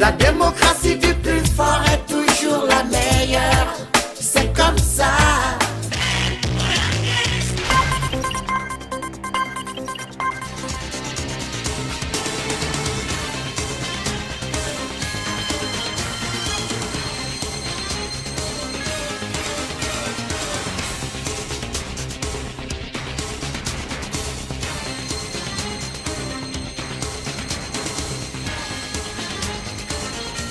La démocratie du plus fort est toujours la meilleure. C'est comme ça.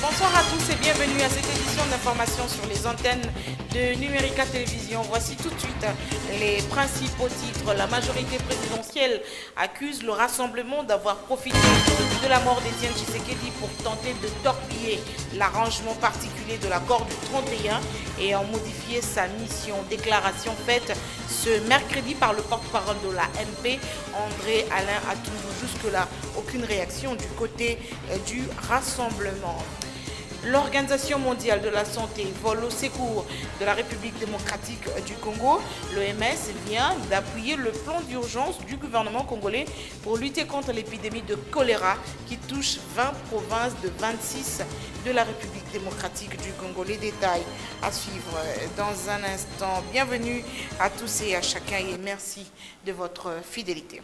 Bonsoir à tous et bienvenue à cette édition d'information sur les antennes de Numérica Télévision. Voici tout de suite les principaux titres. La majorité présidentielle accuse le rassemblement d'avoir profité de la mort d'Étienne Tshisekedi pour tenter de torpiller l'arrangement particulier de l'accord du 31 et en modifier sa mission. Déclaration faite ce mercredi par le porte-parole de la MP, André Alain Atoundou. Jusque-là, aucune réaction du côté du rassemblement. L'Organisation mondiale de la santé vole au secours de la République démocratique du Congo. L'OMS vient d'appuyer le plan d'urgence du gouvernement congolais pour lutter contre l'épidémie de choléra qui touche 20 provinces de 26 de la République démocratique du Congo. Les détails à suivre dans un instant. Bienvenue à tous et à chacun et merci de votre fidélité.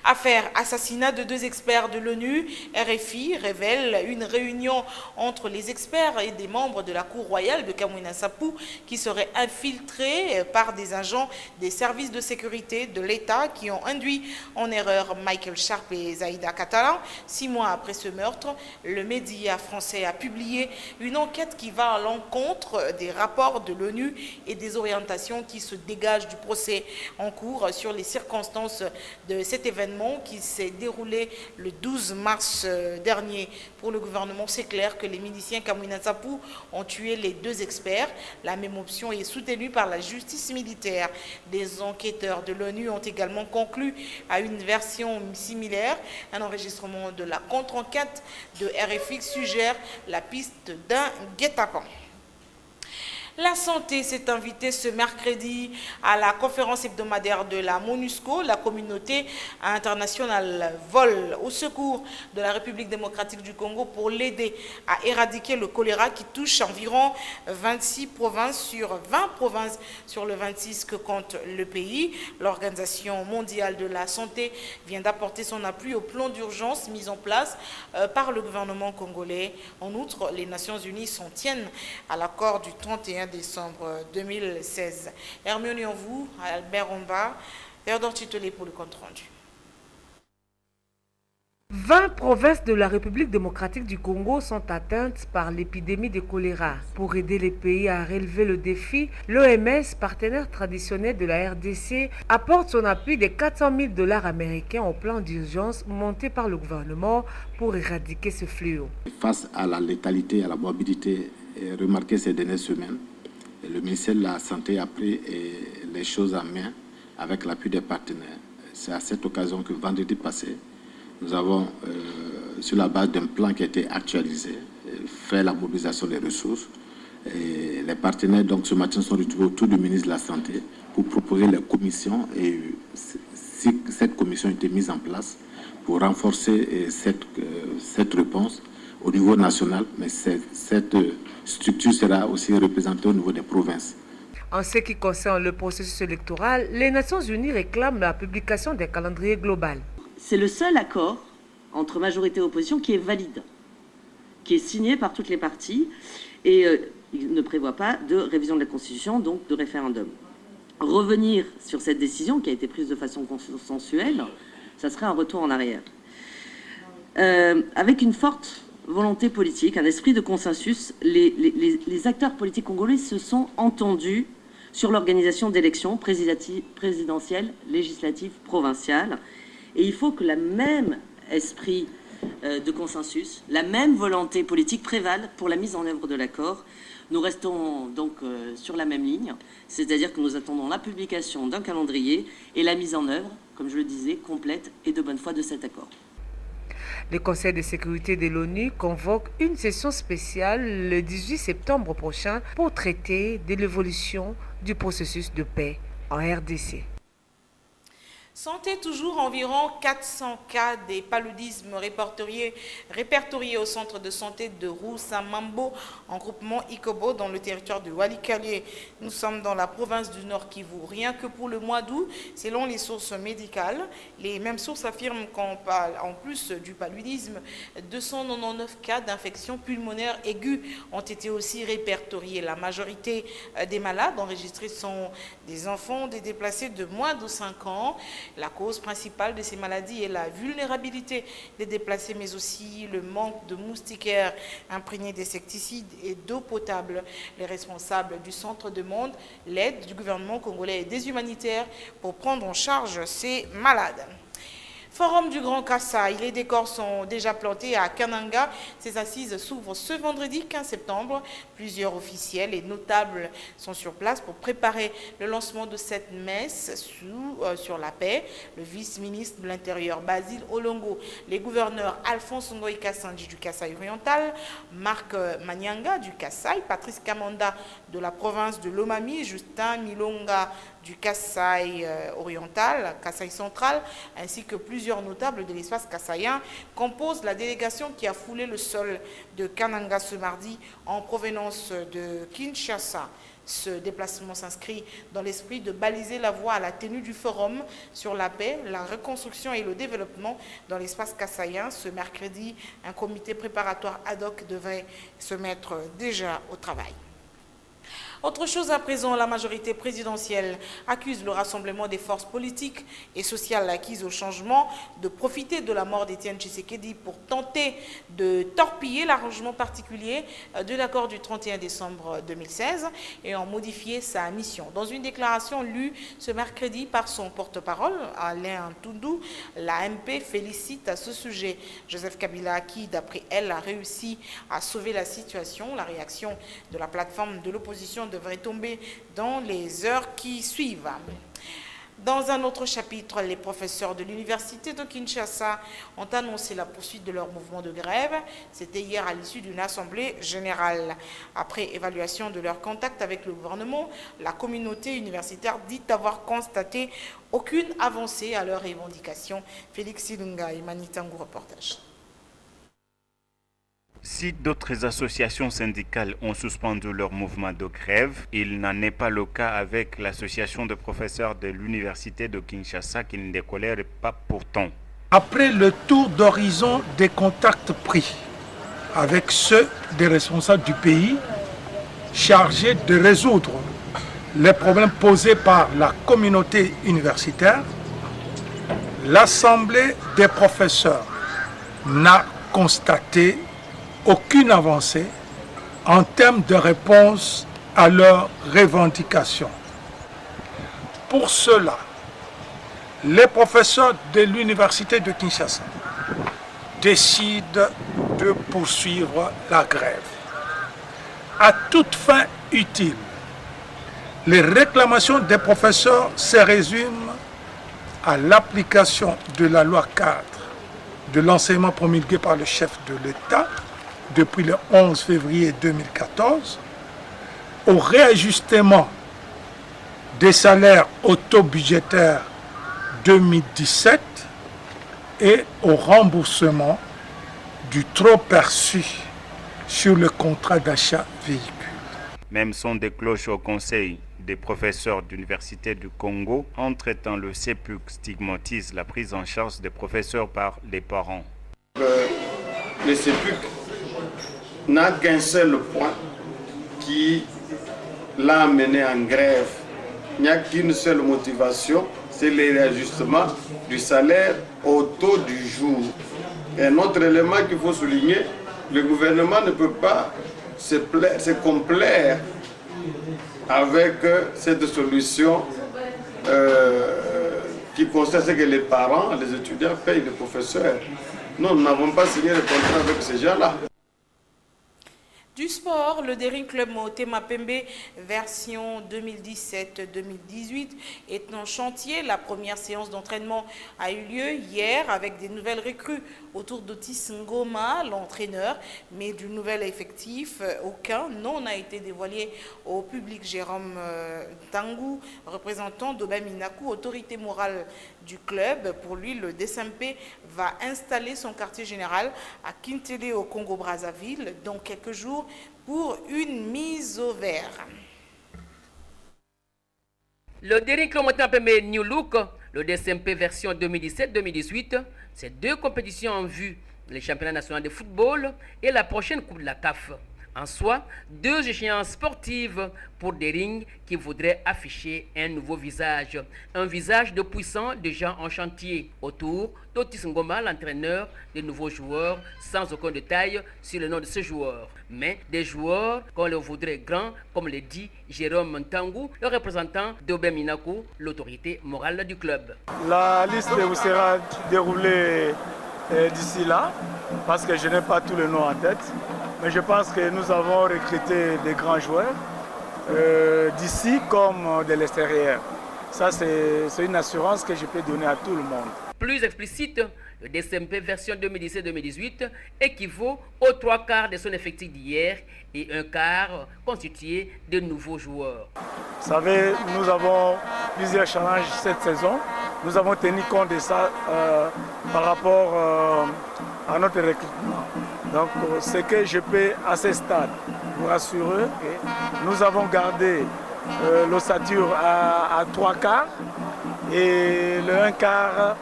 Affaire assassinat de 2 experts de l'ONU, RFI révèle une réunion entre les experts et des membres de la Cour royale de Kamwina Nsapu qui seraient infiltrés par des agents des services de sécurité de l'État qui ont induit en erreur Michael Sharp et Zaïda Catalan. 6 mois après ce meurtre, le média français a publié une enquête qui va à l'encontre des rapports de l'ONU et des orientations qui se dégagent du procès en cours sur les circonstances de cet événement qui s'est déroulé le 12 mars dernier. Pour le gouvernement, c'est clair que les miliciens Kamwina Nsapu ont tué les 2 experts. La même option est soutenue par la justice militaire. Des enquêteurs de l'ONU ont également conclu à une version similaire. Un enregistrement de la contre-enquête de RFI suggère la piste d'un guet-apens. La santé s'est invitée ce mercredi à la conférence hebdomadaire de la MONUSCO. La communauté internationale vole au secours de la République démocratique du Congo pour l'aider à éradiquer le choléra qui touche environ 26 provinces sur 20 provinces sur le 26 que compte le pays. L'Organisation mondiale de la santé vient d'apporter son appui au plan d'urgence mis en place par le gouvernement congolais. En outre, les Nations Unies s'en tiennent à l'accord du 31 décembre 2016. Hermione en vous, Albert Romba, Théodore Titolé pour le compte rendu. 20 provinces de la République démocratique du Congo sont atteintes par l'épidémie de choléra. Pour aider les pays à relever le défi, l'OMS, partenaire traditionnel de la RDC, apporte son appui de 400 000 $ américains au plan d'urgence monté par le gouvernement pour éradiquer ce fléau. Face à la létalité et à la morbidité remarquée ces dernières semaines, le ministère de la Santé a pris les choses en main avec l'appui des partenaires. C'est à cette occasion que vendredi passé, nous avons, sur la base d'un plan qui a été actualisé, fait la mobilisation des ressources. Et les partenaires, donc, ce matin, sont retrouvés autour du ministre de la Santé pour proposer les commissions. Et si cette commission était mise en place pour renforcer cette réponse au niveau national, mais cette structure sera aussi représentée au niveau des provinces. En ce qui concerne le processus électoral, les Nations Unies réclament la publication d'un calendrier global. C'est le seul accord entre majorité et opposition qui est valide, qui est signé par toutes les parties et il ne prévoit pas de révision de la Constitution, donc de référendum. Revenir sur cette décision qui a été prise de façon consensuelle, ça serait un retour en arrière. Avec une forte volonté politique, un esprit de consensus, les acteurs politiques congolais se sont entendus sur l'organisation d'élections présidentielles, législatives, provinciales. Et il faut que le même esprit de consensus, la même volonté politique prévalent pour la mise en œuvre de l'accord. Nous restons donc sur la même ligne, c'est-à-dire que nous attendons la publication d'un calendrier et la mise en œuvre, comme je le disais, complète et de bonne foi de cet accord. Le Conseil de sécurité de l'ONU convoque une session spéciale le 18 septembre prochain pour traiter de l'évolution du processus de paix en RDC. Santé toujours, environ 400 cas des paludismes répertoriés au centre de santé de Rousamambo en groupement Ikobo dans le territoire de Walikale. Nous sommes dans la province du Nord Kivu. Rien que pour le mois d'août, selon les sources médicales, les mêmes sources affirment qu'en plus du paludisme, 299 cas d'infection pulmonaire aiguë ont été aussi répertoriés. La majorité des malades enregistrés sont des enfants, des déplacés de moins de 5 ans. La cause principale de ces maladies est la vulnérabilité des déplacés, mais aussi le manque de moustiquaires imprégnés d'insecticides et d'eau potable. Les responsables du centre demandent l'aide du gouvernement congolais et des humanitaires pour prendre en charge ces malades. Forum du Grand Kassai, les décors sont déjà plantés à Kananga. Ces assises s'ouvrent ce vendredi 15 septembre. Plusieurs officiels et notables sont sur place pour préparer le lancement de cette messe sur la paix. Le vice-ministre de l'Intérieur, Basile Olongo, les gouverneurs Alphonse Ngoï Kassanji du Kassai oriental, Marc Manyanga du Kassai, Patrice Kamanda de la province de Lomami, Justin Milonga du Kassai oriental, Kassai central, ainsi que plusieurs notables de l'espace kassaïen composent la délégation qui a foulé le sol de Kananga ce mardi en provenance de Kinshasa. Ce déplacement s'inscrit dans l'esprit de baliser la voie à la tenue du forum sur la paix, la reconstruction et le développement dans l'espace kassaïen. Ce mercredi, un comité préparatoire ad hoc devrait se mettre déjà au travail. Autre chose à présent, la majorité présidentielle accuse le rassemblement des forces politiques et sociales acquises au changement de profiter de la mort d'Étienne Tshisekedi pour tenter de torpiller l'arrangement particulier de l'accord du 31 décembre 2016 et en modifier sa mission. Dans une déclaration lue ce mercredi par son porte-parole, Alain Toundou, la MP félicite à ce sujet Joseph Kabila qui, d'après elle, a réussi à sauver la situation. La réaction de la plateforme de l'opposition devrait tomber dans les heures qui suivent. Dans un autre chapitre, les professeurs de l'université de Kinshasa ont annoncé la poursuite de leur mouvement de grève. C'était hier à l'issue d'une assemblée générale. Après évaluation de leur contact avec le gouvernement, la communauté universitaire dit avoir constaté aucune avancée à leurs revendications. Félix Silunga et Manitangu reportage. Si d'autres associations syndicales ont suspendu leur mouvement de grève, il n'en est pas le cas avec l'association de professeurs de l'université de Kinshasa qui ne décolère pas pourtant. Après le tour d'horizon des contacts pris avec ceux des responsables du pays chargés de résoudre les problèmes posés par la communauté universitaire, l'Assemblée des professeurs n'a constaté aucune avancée en termes de réponse à leurs revendications. Pour cela, les professeurs de l'université de Kinshasa décident de poursuivre la grève. À toute fin utile, les réclamations des professeurs se résument à l'application de la loi cadre de l'enseignement promulguée par le chef de l'État depuis le 11 février 2014, au réajustement des salaires au taux budgétaire 2017 et au remboursement du trop perçu sur le contrat d'achat véhicule. Même son des cloches au Conseil des professeurs d'université du Congo, entre-temps le CEPUC stigmatise la prise en charge des professeurs par les parents. Le CEPUC n'a qu'un seul point qui l'a amené en grève. Il n'y a qu'une seule motivation, c'est le réajustement du salaire au taux du jour. Et un autre élément qu'il faut souligner, le gouvernement ne peut pas se complaire avec cette solution qui constate que les parents, les étudiants payent les professeurs. Nous n'avons pas signé le contrat avec ces gens-là. Du sport, le Daring Club Motema Pembe version 2017-2018 est en chantier. La première séance d'entraînement a eu lieu hier avec des nouvelles recrues autour d'Otis Ngoma, l'entraîneur, mais du nouvel effectif, aucun nom n'a été dévoilé au public. Jérôme Tangou, représentant d'Obem Minaku, autorité morale du club, pour lui, le DSMP va installer son quartier général à Kintele au Congo-Brazzaville dans quelques jours pour une mise au vert. Le Daring Club Motema Pembe New Look, le DSMP version 2017-2018, c'est deux compétitions en vue, les championnats nationaux de football et la prochaine Coupe de la CAF. En soi, deux échéances sportives pour Daring qui voudraient afficher un nouveau visage. Un visage de puissants déjà en chantier. Autour d'Otis Ngoma, l'entraîneur des nouveaux joueurs, sans aucun détail sur le nom de ce joueur. Mais des joueurs qu'on le voudrait grands, comme le dit Jérôme Ntangou, le représentant d'Obem Minaku, l'autorité morale du club. La liste vous sera déroulée d'ici là, parce que je n'ai pas tous les noms en tête. Mais je pense que nous avons recruté des grands joueurs d'ici comme de l'extérieur. Ça, c'est une assurance que je peux donner à tout le monde. Plus explicite, le DSMP version 2017-2018 équivaut aux 3/4 de son effectif d'hier et un quart constitué de nouveaux joueurs. Vous savez, nous avons plusieurs challenges cette saison. Nous avons tenu compte de ça par rapport à notre recrutement. Donc, ce que je peux à ce stade vous rassurer, nous avons gardé l'ossature à 3/4 et le 1/4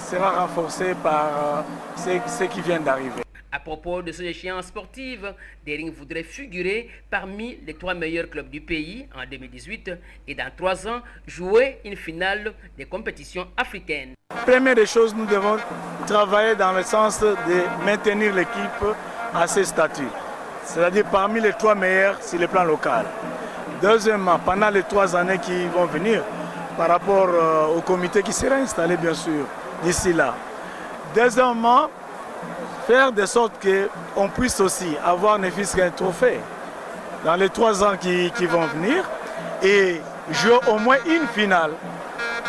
sera renforcé par ce qui vient d'arriver. À propos de ces échéances sportives, Daring voudrait figurer parmi les 3 meilleurs clubs du pays en 2018 et dans 3 ans jouer une finale des compétitions africaines. Première des choses, nous devons travailler dans le sens de maintenir l'équipe à ce statut, c'est-à-dire parmi les 3 meilleurs sur le plan local. Deuxièmement, pendant les 3 années qui vont venir, par rapport au comité qui sera installé bien sûr d'ici là. Deuxièmement, faire de sorte qu'on puisse aussi avoir ne fût-ce qu'un trophée dans les 3 ans qui vont venir et jouer au moins une finale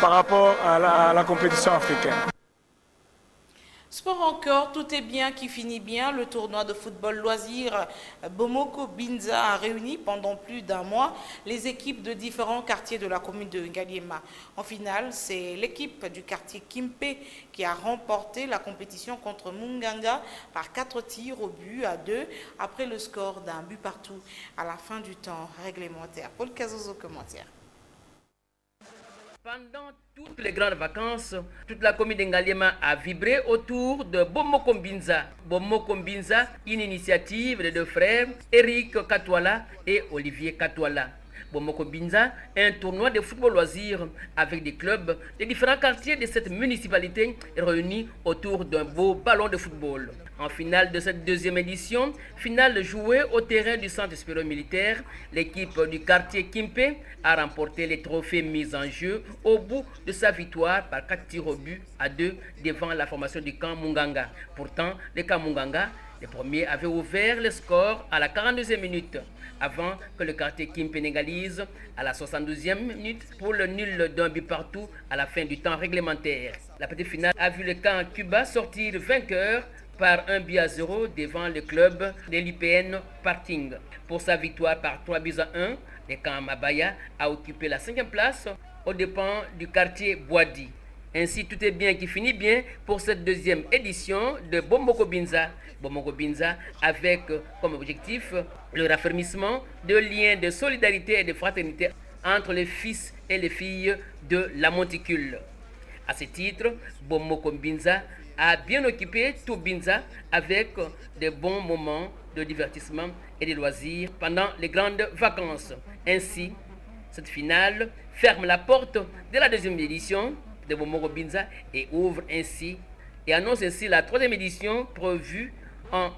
par rapport à la compétition africaine. Sport encore, tout est bien qui finit bien. Le tournoi de football loisir Bomoko Binza a réuni pendant plus d'1 mois les équipes de différents quartiers de la commune de Ngaliema. En finale, c'est l'équipe du quartier Kimpe qui a remporté la compétition contre Munganga par 4 tirs au but à 2 après le score d'un but partout à la fin du temps réglementaire. Paul Kazozo, commentaire. Pendant toutes les grandes vacances, toute la commune d'Ngaliema a vibré autour de Bomoko Binza. Bomoko Binza, une initiative de 2 frères, Eric Katwala et Olivier Katwala. Bomoko Binza est un tournoi de football loisir avec des clubs de différents quartiers de cette municipalité réunis autour d'un beau ballon de football. En finale de cette 2e édition, finale jouée au terrain du centre supérieur militaire, l'équipe du quartier Kimpe a remporté les trophées mis en jeu au bout de sa victoire par 4 tirs au but à 2 devant la formation du camp Munganga. Pourtant, le camp Munganga, les premiers avaient ouvert le score à la 42e minute, avant que le quartier Kimpe n'égalise à la 72e minute pour le nul d'un but partout à la fin du temps réglementaire. La petite finale a vu le camp Cuba sortir vainqueur par 1-0 devant le club de l'IPN Parting. Pour sa victoire par 3-1, le camp Mabaya a occupé la 5e place aux dépens du quartier Boadi. Ainsi, tout est bien qui finit bien pour cette 2e édition de Bomoko Binza. Bomoko Binza avec comme objectif le raffermissement de liens de solidarité et de fraternité entre les fils et les filles de la monticule. À ce titre, Bomoko Binza a bien occupé tout Binza avec de bons moments de divertissement et de loisirs pendant les grandes vacances. Ainsi, cette finale ferme la porte de la 2e édition de Bomoko Binza et ouvre ainsi et annonce ainsi la 3e édition prévue en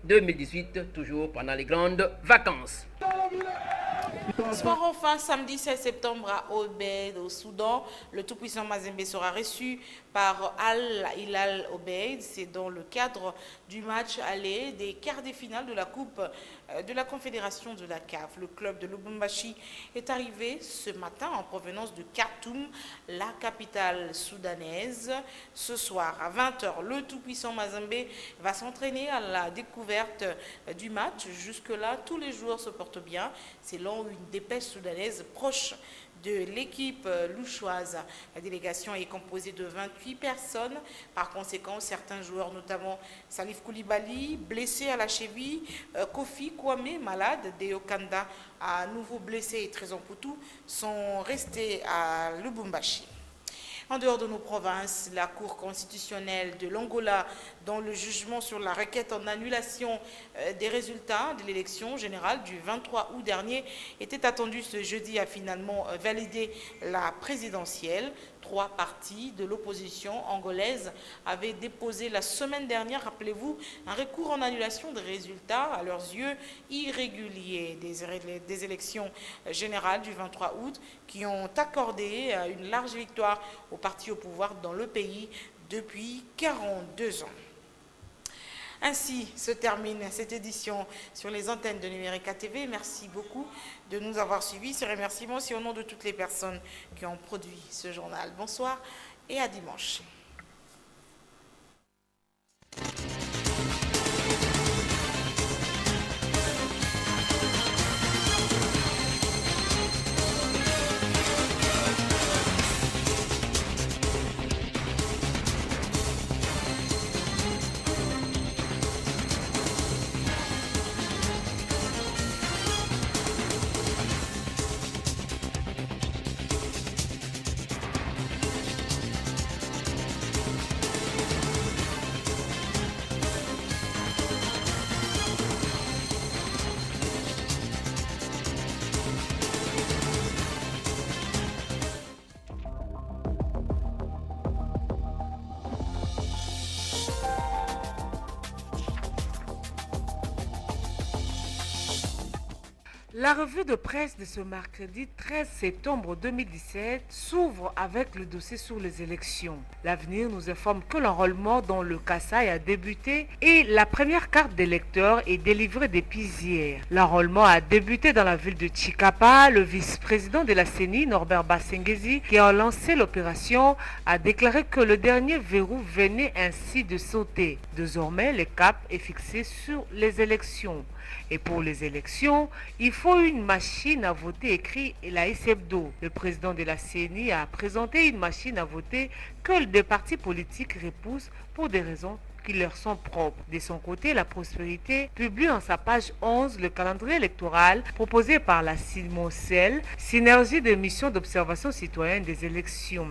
2018, toujours pendant les grandes vacances. Sport enfin, samedi 16 septembre à Obeid, au Soudan. Le tout-puissant Mazembe sera reçu par Al-Hilal Obeid. C'est dans le cadre du match aller des quarts de finale de la Coupe de la Confédération de la CAF. Le club de Lubumbashi est arrivé ce matin en provenance de Khartoum, la capitale soudanaise. Ce soir à 20h, le tout-puissant Mazembe va s'entraîner à la découverte du match. Jusque-là, tous les joueurs se portent bien, selon une dépêche soudanaise proche de l'équipe louchoise. La délégation est composée de 28 personnes. Par conséquent, certains joueurs, notamment Salif Koulibaly, blessé à la cheville, Kofi Kwame, malade, Deo Kanda, à nouveau blessé, et Trésor Poutou, sont restés à Lubumbashi. En dehors de nos provinces, la Cour constitutionnelle de l'Angola, dont le jugement sur la requête en annulation des résultats de l'élection générale du 23 août dernier était attendu ce jeudi, a finalement validé la présidentielle. 3 partis de l'opposition angolaise avaient déposé la semaine dernière, rappelez-vous, un recours en annulation des résultats à leurs yeux irréguliers des élections générales du 23 août qui ont accordé une large victoire aux partis au pouvoir dans le pays depuis 42 ans. Ainsi se termine cette édition sur les antennes de Numérica TV. Merci beaucoup de nous avoir suivis. Ces remerciements, c'est au nom de toutes les personnes qui ont produit ce journal. Bonsoir et à dimanche. La revue de presse de ce mercredi 13 septembre 2017 s'ouvre avec le dossier sur les élections. L'avenir nous informe que l'enrôlement dans le Kasaï a débuté et la première carte d'électeur est délivrée depuis hier. L'enrôlement a débuté dans la ville de Chikapa. Le vice-président de la CENI, Norbert Bassengezi, qui a lancé l'opération, a déclaré que le dernier verrou venait ainsi de sauter. Désormais, le cap est fixé sur les élections. Et pour les élections, il faut une machine à voter, écrit Elaïs Hebdo. Le président de la CENI a présenté une machine à voter que les partis politiques repoussent pour des raisons qui leur sont propres. De son côté, la Prospérité publie en sa page 11 le calendrier électoral proposé par la CIMOCEL, Synergie des missions d'observation citoyenne des élections.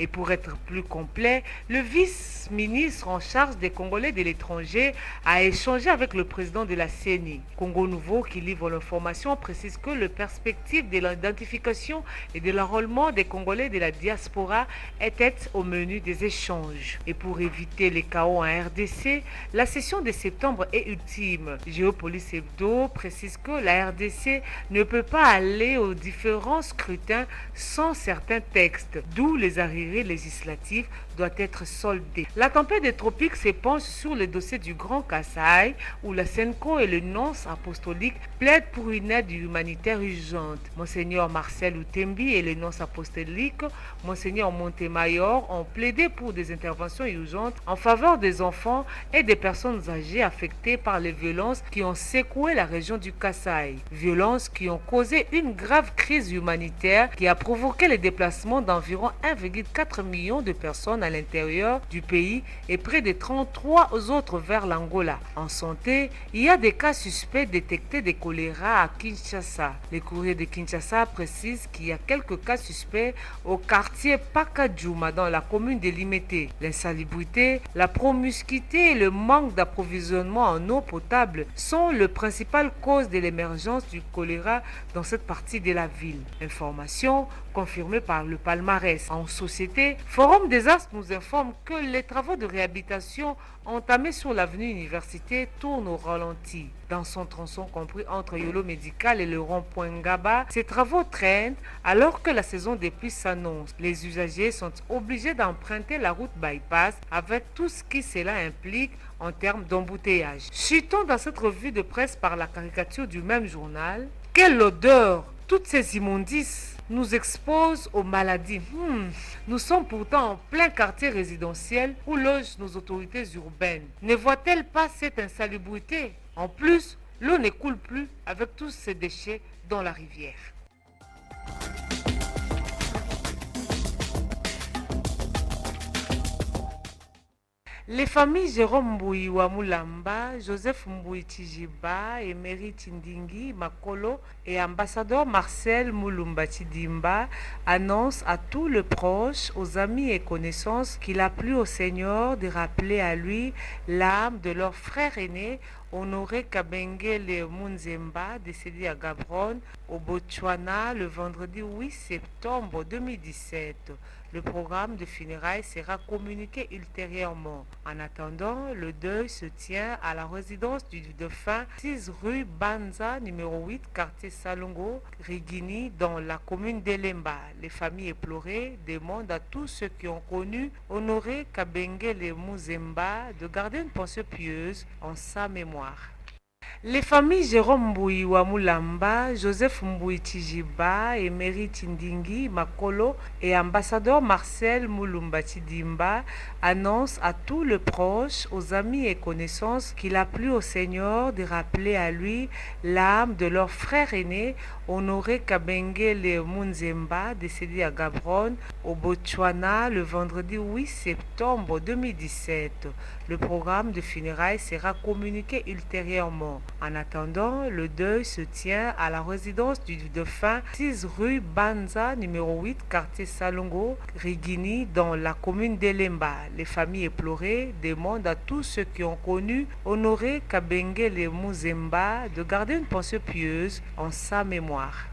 Et pour être plus complet, le vice-ministre en charge des Congolais de l'étranger a échangé avec le président de la CENI. Congo Nouveau, qui livre l'information, précise que la perspective de l'identification et de l'enrôlement des Congolais de la diaspora était au menu des échanges. Et pour éviter les chaos en RDC, la session de septembre est ultime. Géopolice Hebdo précise que la RDC ne peut pas aller aux différents scrutins sans certains textes, d'où les arriérés législatifs doivent être soldés. La tempête des tropiques s'épanche sur le dossier du Grand Kasaï, où la SENCO et le nonce apostolique plaident pour une aide humanitaire urgente. Monseigneur Marcel Outembi et le nonce apostolique, Monseigneur Montemayor, ont plaidé pour des interventions urgentes en faveur des enfants et des personnes âgées affectées par les violences qui ont secoué la région du Kasaï. Violences qui ont causé une grave crise humanitaire qui a provoqué le déplacement d'environ 1,4 million de personnes à l'intérieur du pays et près de 33 autres vers l'Angola. En santé, il y a des cas suspects détectés de choléra à Kinshasa. Le courrier de Kinshasa précise qu'il y a quelques cas suspects au quartier Pakadjouma dans la commune de Limete. L'insalubrité, la promiscuité et le manque d'approvisionnement en eau potable sont les principales causes de l'émergence du choléra dans cette partie de la ville. Information confirmé par le palmarès. En société, Forum des As nous informe que les travaux de réhabilitation entamés sur l'avenue Université tournent au ralenti. Dans son tronçon compris entre Yolo Médical et le rond-point Ngaba, ces travaux traînent alors que la saison des pluies s'annonce. Les usagers sont obligés d'emprunter la route bypass avec tout ce qui cela implique en termes d'embouteillage. Citons dans cette revue de presse par la caricature du même journal, quelle odeur! Toutes ces immondices nous exposent aux maladies. Nous sommes pourtant en plein quartier résidentiel où logent nos autorités urbaines. Ne voient-elles pas cette insalubrité? En plus, l'eau ne coule plus avec tous ces déchets dans la rivière. Les familles Jérôme Mbouyi Wamulamba, Joseph Mbouyi Tijiba, Emery Tindingi Makolo et ambassadeur Marcel Moulumba Tidimba annoncent à tous les proches, aux amis et connaissances qu'il a plu au Seigneur de rappeler à lui l'âme de leur frère aîné Honoré Kabengele Munzemba, décédé à Gaborone, au Botswana, le vendredi 8 septembre 2017. Le programme de funérailles sera communiqué ultérieurement. En attendant, le deuil se tient à la résidence du défunt, 6 rue Banza, numéro 8, quartier Salongo, Rigini, dans la commune d'Elemba. Les familles éplorées demandent à tous ceux qui ont connu Honoré Kabengele Munzemba de garder une pensée pieuse en sa mémoire. Les familles Jérôme Mbouyi Wamulamba, Joseph Mbouyi Tijiba, Emery Tindingi Makolo et ambassadeur Marcel Moulumba Tidimba annoncent à tous les proches, aux amis et connaissances qu'il a plu au Seigneur de rappeler à lui l'âme de leur frère aîné Honoré Kabengele Munzemba, décédé à Gaborone, au Botswana, le vendredi 8 septembre 2017. Le programme de funérailles sera communiqué ultérieurement. En attendant, le deuil se tient à la résidence du défunt, 6 rue Banza, numéro 8, quartier Salongo, Rigini, dans la commune d'Elemba. Les familles éplorées demandent à tous ceux qui ont connu Honoré Kabengele Munzemba de garder une pensée pieuse en sa mémoire.